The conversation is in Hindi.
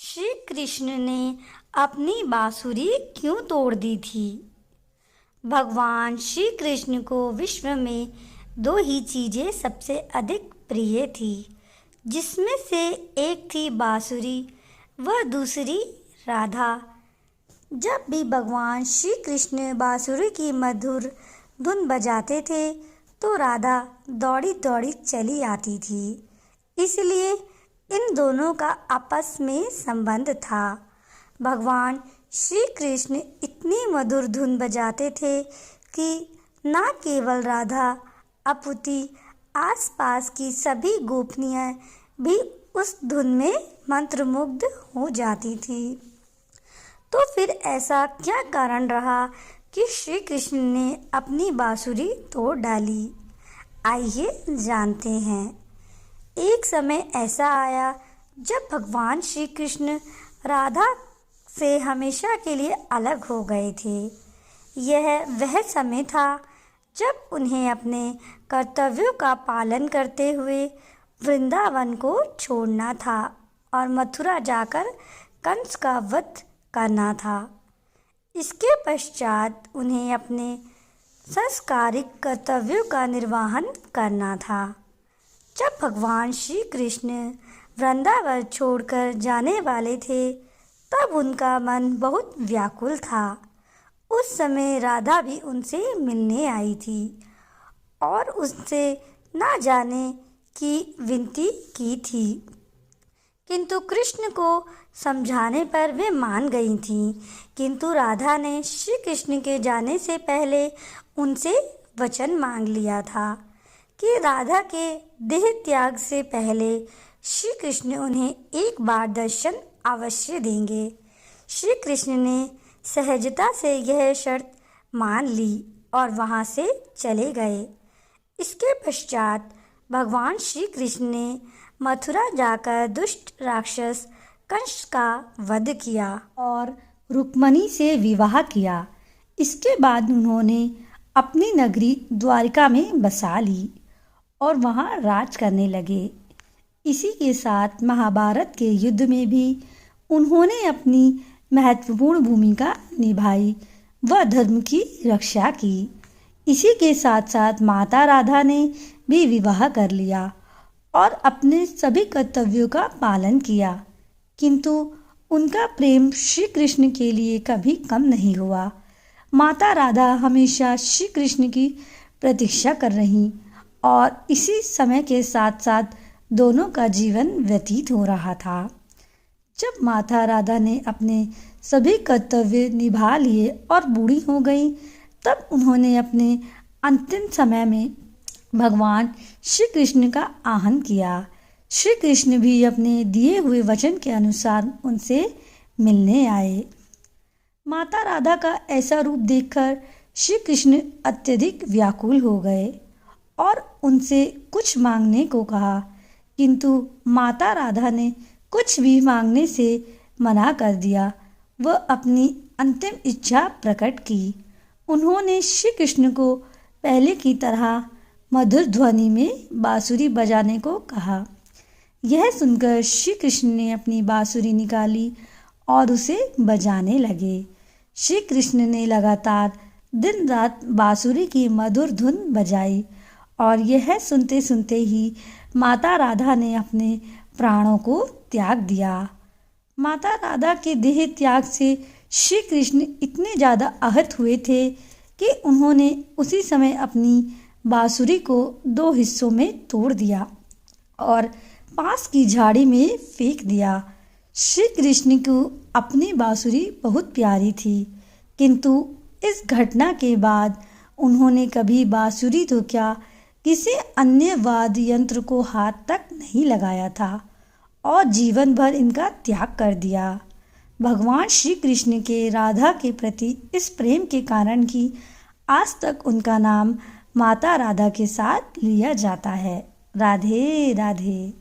श्री कृष्ण ने अपनी बांसुरी क्यों तोड़ दी थी? भगवान श्री कृष्ण को विश्व में दो ही चीज़ें सबसे अधिक प्रिय थी, जिसमें से एक थी बांसुरी व दूसरी राधा। जब भी भगवान श्री कृष्ण बांसुरी की मधुर धुन बजाते थे तो राधा दौड़ी दौड़ी चली आती थी। इसलिए इन दोनों का आपस में संबंध था। भगवान श्री कृष्ण इतनी मधुर धुन बजाते थे कि न केवल राधा अपुति आसपास की सभी गोपनियां भी उस धुन में मंत्रमुग्ध हो जाती थी। तो फिर ऐसा क्या कारण रहा कि श्री कृष्ण ने अपनी बांसुरी तोड़ डाली? आइए जानते हैं। एक समय ऐसा आया जब भगवान श्री कृष्ण राधा से हमेशा के लिए अलग हो गए थे। यह वह समय था जब उन्हें अपने कर्तव्यों का पालन करते हुए वृंदावन को छोड़ना था और मथुरा जाकर कंस का वध करना था। इसके पश्चात उन्हें अपने सांसारिक कर्तव्यों का निर्वहन करना था। जब भगवान श्री कृष्ण वृंदावन छोड़कर जाने वाले थे तब उनका मन बहुत व्याकुल था। उस समय राधा भी उनसे मिलने आई थी और उससे ना जाने की विनती की थी, किंतु कृष्ण को समझाने पर वे मान गई थीं। किंतु राधा ने श्री कृष्ण के जाने से पहले उनसे वचन मांग लिया था कि राधा के देह त्याग से पहले श्री कृष्ण उन्हें एक बार दर्शन अवश्य देंगे। श्री कृष्ण ने सहजता से यह शर्त मान ली और वहां से चले गए। इसके पश्चात भगवान श्री कृष्ण ने मथुरा जाकर दुष्ट राक्षस कंस का वध किया और रुक्मणी से विवाह किया। इसके बाद उन्होंने अपनी नगरी द्वारिका में बसा ली और वहां राज करने लगे। इसी के साथ महाभारत के युद्ध में भी उन्होंने अपनी महत्वपूर्ण भूमिका निभाई व धर्म की रक्षा की। इसी के साथ साथ माता राधा ने भी विवाह कर लिया और अपने सभी कर्तव्यों का पालन किया, किंतु उनका प्रेम श्री कृष्ण के लिए कभी कम नहीं हुआ। माता राधा हमेशा श्री कृष्ण की प्रतीक्षा कर रही और इसी समय के साथ साथ दोनों का जीवन व्यतीत हो रहा था। जब माता राधा ने अपने सभी कर्तव्य निभा लिए और बूढ़ी हो गई तब उन्होंने अपने अंतिम समय में भगवान श्री कृष्ण का आह्वान किया। श्री कृष्ण भी अपने दिए हुए वचन के अनुसार उनसे मिलने आए। माता राधा का ऐसा रूप देखकर श्री कृष्ण अत्यधिक व्याकुल हो गए और उनसे कुछ मांगने को कहा, किंतु माता राधा ने कुछ भी मांगने से मना कर दिया। वह अपनी अंतिम इच्छा प्रकट की। उन्होंने श्री कृष्ण को पहले की तरह मधुर ध्वनि में बांसुरी बजाने को कहा। यह सुनकर श्री कृष्ण ने अपनी बांसुरी निकाली और उसे बजाने लगे। श्री कृष्ण ने लगातार दिन रात बांसुरी की मधुर धुन बजाई और यह सुनते सुनते ही माता राधा ने अपने प्राणों को त्याग दिया। माता राधा के देह त्याग से श्री कृष्ण इतने ज़्यादा आहत हुए थे कि उन्होंने उसी समय अपनी बांसुरी को दो हिस्सों में तोड़ दिया और पास की झाड़ी में फेंक दिया। श्री कृष्ण को अपनी बांसुरी बहुत प्यारी थी, किंतु इस घटना के बाद उन्होंने कभी बांसुरी तो क्या किसी अन्य वाद्य यंत्र को हाथ तक नहीं लगाया था और जीवन भर इनका त्याग कर दिया। भगवान श्री कृष्ण के राधा के प्रति इस प्रेम के कारण ही आज तक उनका नाम माता राधा के साथ लिया जाता है। राधे राधे।